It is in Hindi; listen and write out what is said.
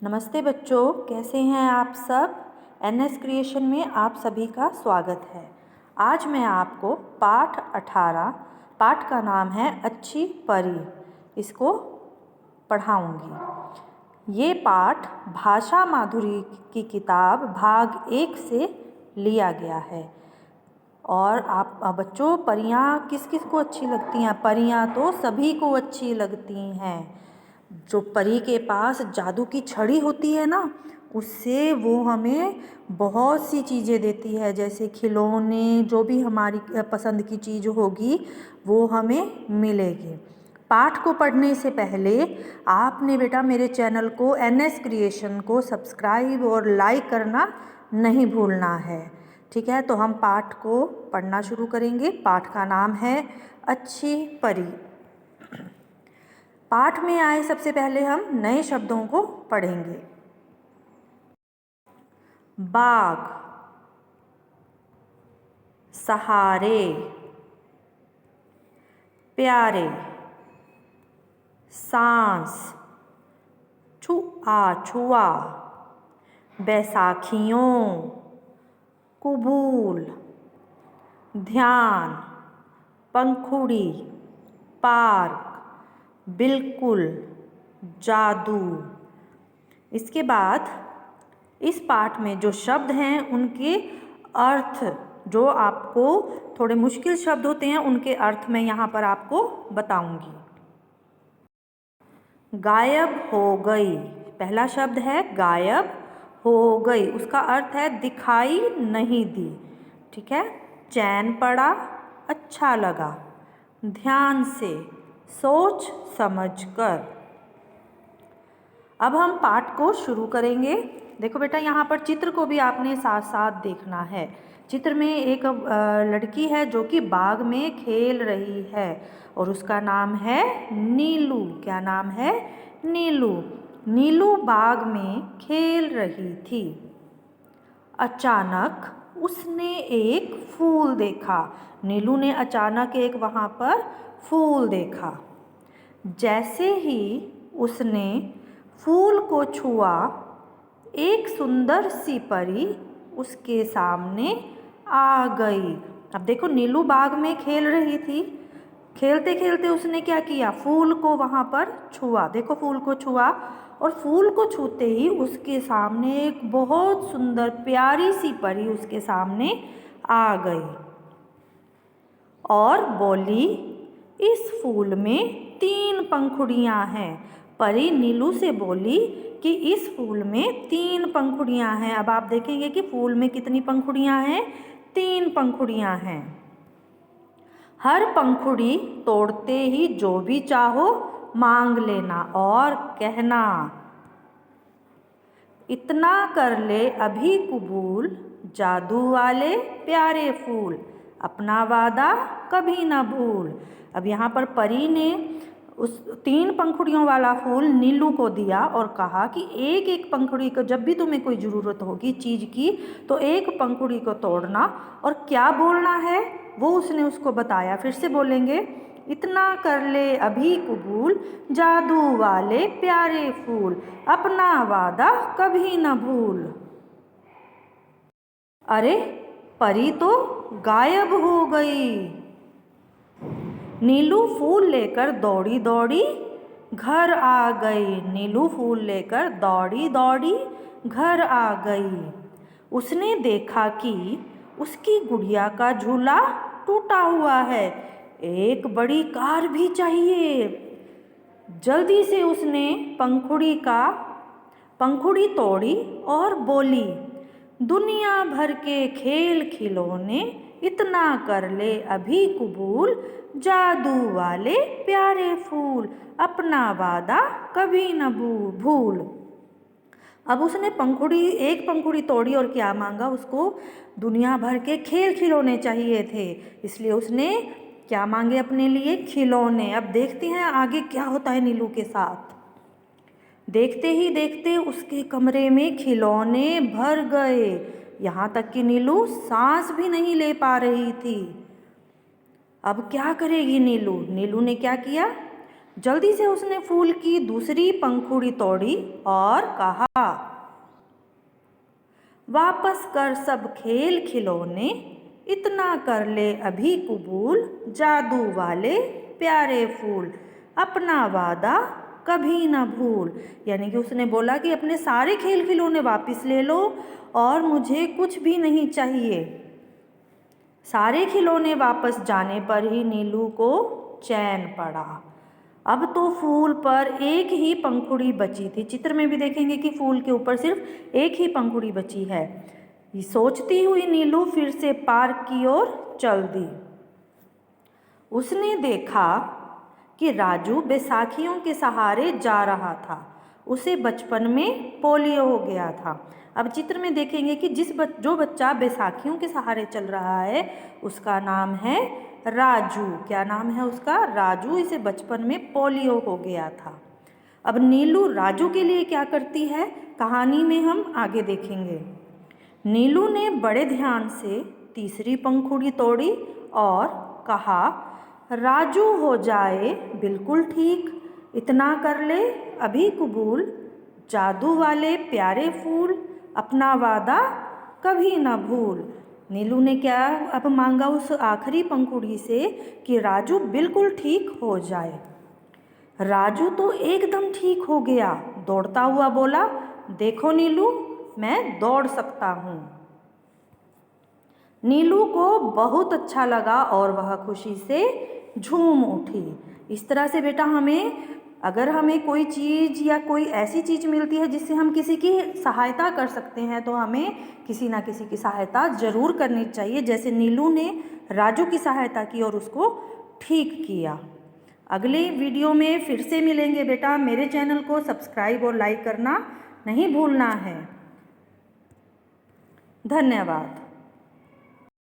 नमस्ते बच्चों, कैसे हैं आप सब। एनएस क्रिएशन में आप सभी का स्वागत है। आज मैं आपको पाठ 18, पाठ का नाम है अच्छी परी, इसको पढ़ाऊंगी। ये पाठ भाषा माधुरी की किताब भाग 1 से लिया गया है। और आप बच्चों, परियां किस किस को अच्छी लगती हैं? परियां तो सभी को अच्छी लगती हैं। जो परी के पास जादू की छड़ी होती है ना, उससे वो हमें बहुत सी चीज़ें देती है, जैसे खिलौने, जो भी हमारी पसंद की चीज़ होगी वो हमें मिलेगी। पाठ को पढ़ने से पहले आपने बेटा मेरे चैनल को एनएस क्रिएशन को सब्सक्राइब और लाइक करना नहीं भूलना है। ठीक है, तो हम पाठ को पढ़ना शुरू करेंगे। पाठ का नाम है अच्छी परी। पाठ में आए सबसे पहले हम नए शब्दों को पढ़ेंगे। बाग, सहारे, प्यारे, सांस, छुआ छुआ, बैसाखियों, कुबूल, ध्यान, पंखुड़ी, पार्क, बिल्कुल, जादू। इसके बाद इस पाठ में जो शब्द हैं उनके अर्थ, जो आपको थोड़े मुश्किल शब्द होते हैं उनके अर्थ मैं यहाँ पर आपको बताऊंगी। गायब हो गई, पहला शब्द है गायब हो गई, उसका अर्थ है दिखाई नहीं दी। ठीक है। चैन पड़ा, अच्छा लगा, ध्यान से, सोच समझकर। अब हम पाठ को शुरू करेंगे। देखो बेटा, यहाँ पर चित्र को भी आपने साथ साथ देखना है। चित्र में एक लड़की है जो कि बाग में खेल रही है और उसका नाम है नीलू। क्या नाम है? नीलू। नीलू बाग में खेल रही थी। अचानक उसने एक फूल देखा। नीलू ने अचानक एक वहाँ पर फूल देखा। जैसे ही उसने फूल को छुआ, एक सुंदर सी परी उसके सामने आ गई। अब देखो, नीलू बाग में खेल रही थी। खेलते खेलते उसने क्या किया? फूल को वहाँ पर छुआ। देखो, फूल को छुआ और फूल को छूते ही उसके सामने एक बहुत सुंदर प्यारी सी परी उसके सामने आ गई और बोली, इस फूल में 3 पंखुड़ियाँ हैं। परी नीलू से बोली कि इस फूल में 3 पंखुड़ियाँ हैं। अब आप देखेंगे कि फूल में कितनी पंखुड़ियाँ हैं? 3 पंखुड़ियाँ हैं। हर पंखुड़ी तोड़ते ही जो भी चाहो मांग लेना और कहना, इतना कर ले अभी कबूल, जादू वाले प्यारे फूल, अपना वादा कभी ना भूल। अब यहाँ पर परी ने उस 3 पंखुड़ियों वाला फूल नीलू को दिया और कहा कि एक एक पंखुड़ी को, जब भी तुम्हें कोई ज़रूरत होगी चीज़ की, तो एक पंखुड़ी को तोड़ना और क्या बोलना है वो उसने उसको बताया। फिर से बोलेंगे, इतना कर ले अभी कबूल, जादू वाले प्यारे फूल, अपना वादा कभी न भूल। अरे, परी तो गायब हो गई। नीलू फूल लेकर दौड़ी दौड़ी घर आ गई। नीलू फूल लेकर दौड़ी दौड़ी घर आ गई। उसने देखा कि उसकी गुड़िया का झूला टूटा हुआ है, एक बड़ी कार भी चाहिए। जल्दी से उसने पंखुड़ी तोड़ी और बोली, दुनिया भर के खेल खिलौने, इतना कर ले अभी कबूल, जादू वाले प्यारे फूल, अपना वादा कभी न भूल। अब उसने एक पंखुड़ी तोड़ी और क्या मांगा? उसको दुनिया भर के खेल खिलौने चाहिए थे, इसलिए उसने क्या मांगे अपने लिए? खिलौने। अब देखते हैं आगे क्या होता है नीलू के साथ। देखते ही देखते उसके कमरे में खिलौने भर गए, यहाँ तक कि नीलू सांस भी नहीं ले पा रही थी। अब क्या करेगी नीलू? नीलू ने क्या किया? जल्दी से उसने फूल की दूसरी पंखुड़ी तोड़ी और कहा, वापस कर सब खेल खिलौने, इतना कर ले अभी कबूल, जादू वाले प्यारे फूल, अपना वादा कभी ना भूल। यानी कि उसने बोला कि अपने सारे खेल खिलौने वापस ले लो और मुझे कुछ भी नहीं चाहिए। सारे खिलौने वापस जाने पर ही नीलू को चैन पड़ा। अब तो फूल पर एक ही पंखुड़ी बची थी। चित्र में भी देखेंगे कि फूल के ऊपर सिर्फ एक ही पंखुड़ी बची है। ये सोचती हुई नीलू फिर से पार्क की ओर चल दी। उसने देखा कि राजू बैसाखियों के सहारे जा रहा था। उसे बचपन में पोलियो हो गया था। अब चित्र में देखेंगे कि जो बच्चा बैसाखियों के सहारे चल रहा है उसका नाम है राजू। क्या नाम है उसका? राजू। इसे बचपन में पोलियो हो गया था। अब नीलू राजू के लिए क्या करती है कहानी में हम आगे देखेंगे। नीलू ने बड़े ध्यान से तीसरी पंखुड़ी तोड़ी और कहा, राजू हो जाए बिल्कुल ठीक, इतना कर ले अभी कबूल, जादू वाले प्यारे फूल, अपना वादा कभी ना भूल। नीलू ने क्या अब मांगा उस आखिरी पंखुड़ी से कि राजू बिल्कुल ठीक हो जाए। राजू तो एकदम ठीक हो गया। दौड़ता हुआ बोला, देखो नीलू, मैं दौड़ सकता हूँ। नीलू को बहुत अच्छा लगा और वह खुशी से झूम उठी। इस तरह से बेटा अगर हमें कोई चीज़ या कोई ऐसी चीज़ मिलती है जिससे हम किसी की सहायता कर सकते हैं तो हमें किसी ना किसी की सहायता ज़रूर करनी चाहिए। जैसे नीलू ने राजू की सहायता की और उसको ठीक किया। अगले वीडियो में फिर से मिलेंगे बेटा। मेरे चैनल को सब्सक्राइब और लाइक करना नहीं भूलना है। धन्यवाद।